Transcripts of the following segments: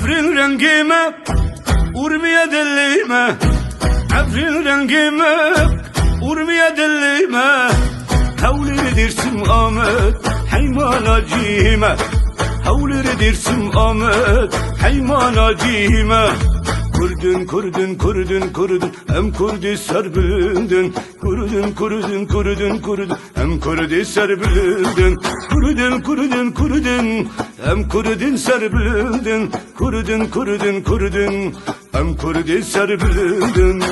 Efrin rengime urmiye dillime, efrin rengime urmiye dillime. Havlir dersim Ahmet heymanacime, havlir dersim Ahmet heymanacime. Kurdun kurdun kurdun kurdun hem kurdi serbildin, kurdun kurdun kurdun kurdun hem kurdi serbildin, kurdun kurdun kurdun hem kurdin serbildin, kurdun kurdun kurdun hem kurdi serbildin.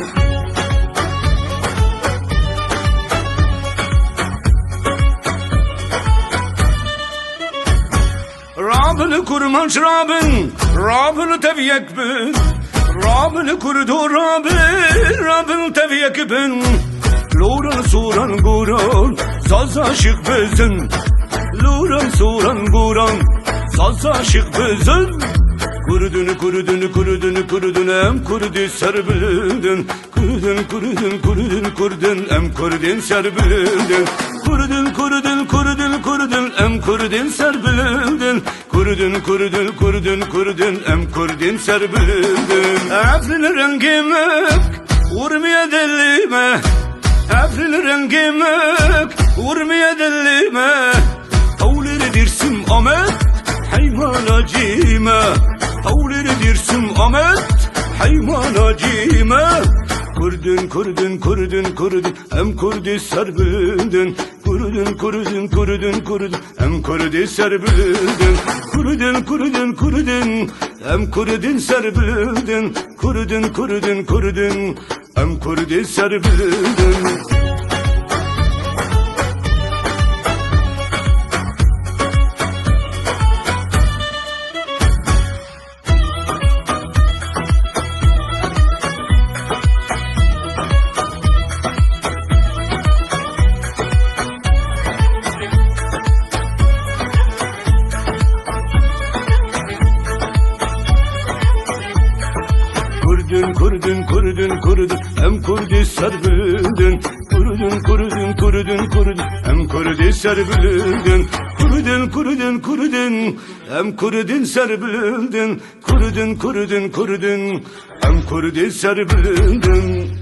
Rabını kurmaş Rabın, Rabını teviyek bin, Rabını kurdu Rabın, Rabın teviyek bin. Luran suran guran, saz aşık bizim. Luran suran guran, saz aşık bizim. Kurudun kurudun kurudun kurudun em kurdi serbildin, kurudun kurudun kurudun kurdun em kurdin serbildin, kurudun kurudun kurudun kurudun em kurdin serbildin, kurudun kurudun kurudun kurudun em kurdin serbildin. Efrin rengime urmiye dillime, efrin rengime urmiye dillime. Havlir dersim Ahmet heymanacime, havlir dersim Ahmet heymanacime. Kurdun kurdun kurdun kurdun hem kurdi serbildin, kurdun kurdun kurdun kurdun hem kurdi serbildin, kurdun kurdun kurdun hem kurdin serbildin, kurdun kurdun kurdun hem kurdi serbildin. Kurdun kurdun kurdun hem kurdi serbildin, kurdun kurdun kurdun kurdun hem kurdi serbildin, kurdun kurdun kurdun hem kurdin serbildin, kurdun kurdun kurdun hem kurdi serbildin.